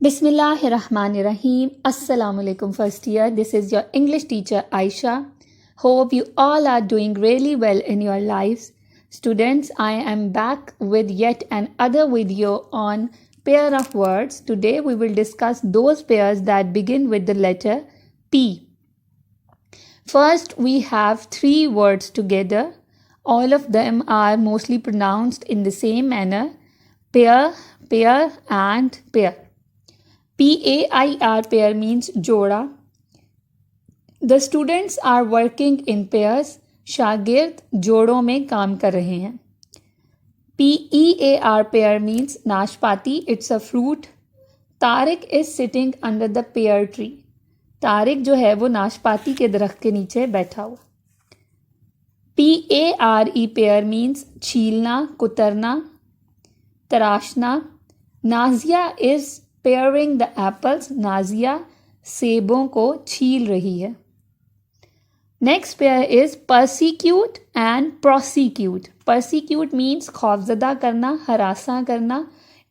Bismillahirrahmanirrahim. Assalamu alaikum first year. This is your English teacher Aisha. Hope you all are doing really well in your lives. Students, I am back with yet another video on pair of words. Today we will discuss those pairs that begin with the letter P. First, we have three words together. All of them are mostly pronounced in the same manner: pair, pair and pair. PAIR, pair means जोड़ा. The students are working in pairs. शागिर्द जोड़ों में काम कर रहे हैं. PEAR, pair means नाशपाती. It's a fruit. Tariq is sitting under the pear tree. Tariq जो है वो नाशपाती के दरख्त के नीचे बैठा हुआ. PARE, pair means छीलना, कुतरना, तराशना. Nazia is paring the apples. Nazia सेबों को छील रही है. Next pair is persecute and prosecute. Persecute means खौफजदा करना, हरासा करना.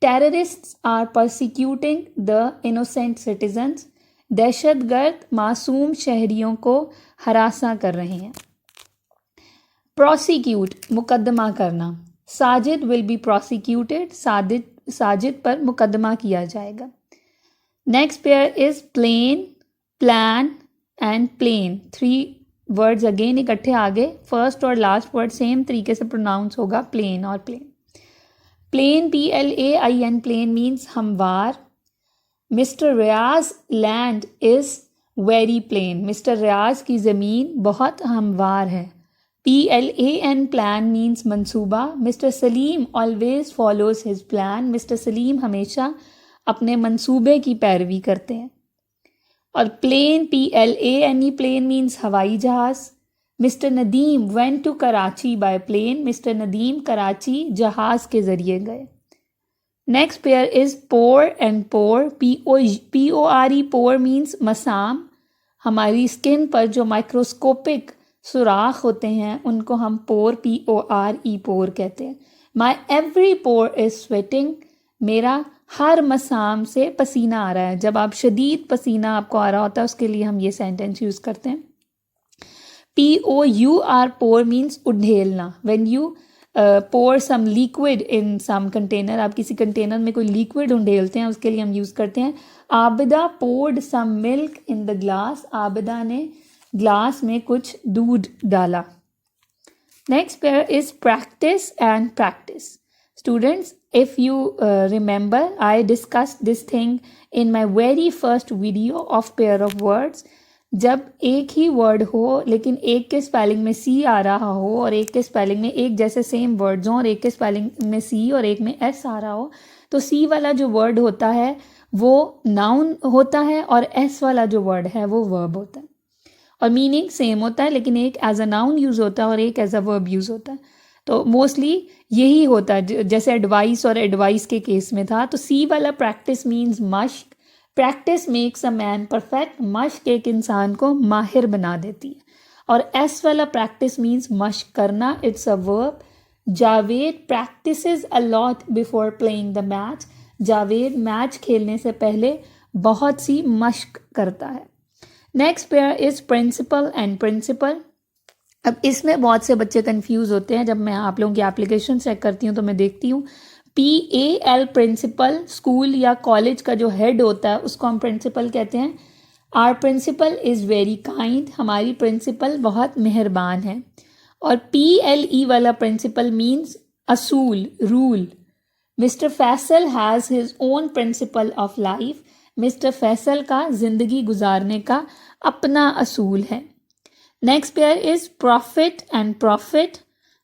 Terrorists are persecuting the innocent citizens. दहशतगर्द मासूम शहरियों को हरासा कर रहे हैं. प्रोसिक्यूट मुकदमा करना. Sajid will be prosecuted. Sajid पर मुकदमा किया जाएगा. Next pair is plane, plan and plain. Three words again इकट्ठे आगे. फर्स्ट और लास्ट वर्ड सेम तरीके से प्रोनाउंस होगा, प्लेन और plane. Plain PLAIN, plain means हमवार. Mister Riyaz land is very plain. Mister Riyaz की ज़मीन बहुत हमवार है. PLAN, प्लान मीन्स मंसूबा. Mister Salim always follows his plan. Mister Salim हमेशा अपने मंसूबे की पैरवी करते हैं. और प्लेन PLANE, प्लेन मीन्स हवाई जहाज़. Mister Nadeem went to Karachi by plane. Mister Nadeem Karachi जहाज़ के ज़रिए गए. Next pair is pore and pour. PORE, pore means मसाम. हमारी स्किन पर जो माइक्रोस्कोपिक सुराख होते हैं उनको हम पोर PORE, पोर कहते हैं. माई एवरी पोर इज स्वेटिंग. मेरा हर मसाम से पसीना आ रहा है. जब आप शदीद पसीना आपको आ रहा होता है उसके लिए हम ये सेंटेंस यूज़ करते हैं. POUR, पोर मीन्स उंडेलना. When you pour some liquid in some container, आप किसी कंटेनर में कोई लिक्विड उंडेलते हैं, उसके लिए हम यूज़ करते हैं. Abida poured some milk in the glass. Abida ने ग्लास में कुछ दूध डाला. Next pair is practice and practise. Students, if you remember, I discussed this thing in my very first video of pair of words. जब एक ही word हो लेकिन एक के स्पेलिंग में C आ रहा हो और एक के स्पेलिंग में एक जैसे सेम वर्ड्स हों और एक के स्पेलिंग में C और एक में S आ रहा हो, तो C वाला जो वर्ड होता है वो नाउन होता है और S वाला जो वर्ड है वो वर्ब होता है. और मीनिंग सेम होता है लेकिन एक एज अ नाउन यूज़ होता है और एक एज अ वर्ब यूज़ होता है. तो मोस्टली यही होता है, जैसे एडवाइस और एडवाइस के केस में था. तो सी वाला प्रैक्टिस मीन्स मश्क. Practice makes a man perfect. मश्क एक इंसान को माहिर बना देती है. और एस वाला प्रैक्टिस मीन्स मश्क करना. It's a verb. Javed practises a lot before playing the match. Javed match खेलने से पहले बहुत सी मश्क करता है. Next pair is principal and principle. अब इसमें बहुत से बच्चे कंफ्यूज होते हैं. जब मैं आप लोगों की एप्लीकेशन चेक करती हूँ तो मैं देखती हूँ PAL, प्रिंसिपल. स्कूल या कॉलेज का जो हेड होता है उसको हम प्रिंसिपल कहते हैं. Our principal is very kind. हमारी प्रिंसिपल बहुत मेहरबान है. और PLE वाला प्रिंसिपल मीन्स असूल, rule. Mister Faisal has his own principle of life. Mister Faisal का ज़िंदगी गुजारने का अपना असूल है. Next pair is profit and prophet.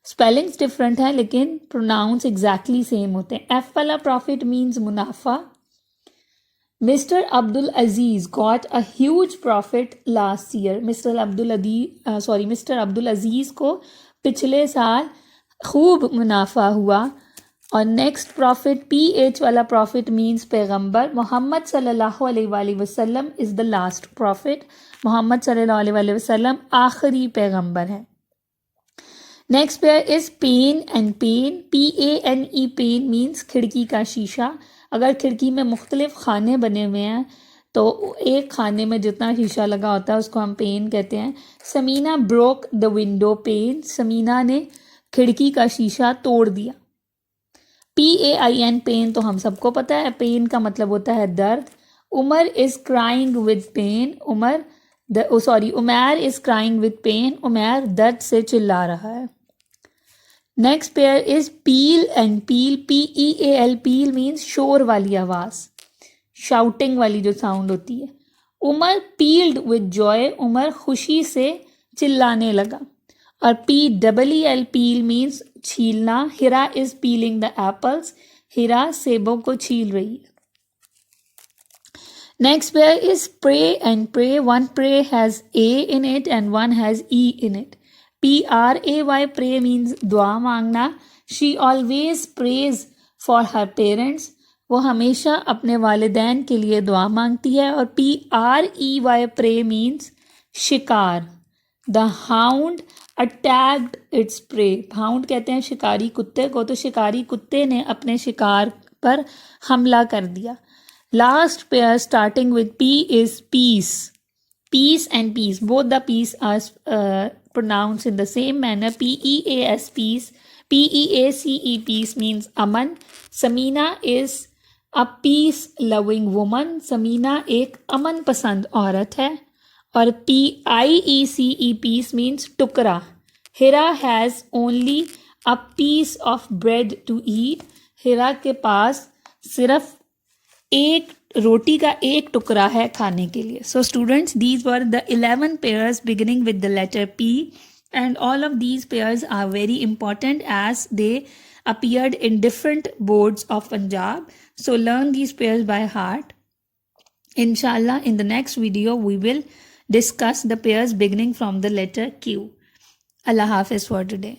Spellings different है लेकिन प्रोनाउंस एग्जैक्टली सेम होते हैं. एफ वाला प्रॉफिट मीन्स मुनाफा. Mister Abdul Aziz got a huge profit last year. Mister Abdul अजीज को पिछले साल खूब मुनाफा हुआ. और नेक्स्ट प्रॉफिट PH वाला प्रॉफिट मीन्स पैगंबर. मोहम्मद सल्लल्लाहु अलैहि वसल्लम is the last prophet. Mohammed सल्लल्लाहु अलैहि वसल्लम आखिरी पैगंबर है. Next pair is pane and pain. PANE, pane means खिड़की का शीशा. अगर खिड़की में मुख्तलिफ खाने बने हुए हैं तो एक खाने में जितना शीशा लगा होता है उसको हम पेन कहते हैं. Samina broke the window pane. Samina ने खिड़की का शीशा तोड़ दिया. PAIN पेन तो हम सबको पता है, पेन का मतलब होता है दर्द. Umar is crying with pain. Umair is crying with pain. Umair दर्द से चिल्ला रहा है. Next pair is peal and peel. PEAL peal means शोर वाली आवाज़, शाउटिंग वाली जो साउंड होती है. Umar pealed with joy. Umar खुशी से चिल्लाने लगा. और PEEL पील मीन्स छीलना. Hira is peeling the apples. Hira सेबों को छील रही है. Next pair is pray and prey. One pray has A in it and one has E in it. PRAY pray means दुआ मांगना. She always prays for her parents. वो हमेशा अपने वालिदैन के लिए दुआ मांगती है. और PREY प्रे मीन्स शिकार. The hound attacked its prey. Hound कहते हैं शिकारी कुत्ते को. तो शिकारी कुत्ते ने अपने शिकार पर हमला कर दिया. Last pair starting with P is peace. Peace and piece, both the piece are pronounced in the same manner. PEAS peace. PEACE peace means aman. Samina is a peace loving woman. Samina एक अमन पसंद औरत है. और PIECE peace means टुकड़ा. हिरा has only a piece of bread to eat. हिरा के पास सिर्फ एक रोटी का एक टुकड़ा है खाने के लिए. So students, these were the 11 pairs beginning with the letter P, and all of these pairs are very important as they appeared in different boards of Punjab. So learn these pairs by heart. Inshallah, in the next video we will discuss the pairs beginning from the letter Q. Allah Hafiz for today.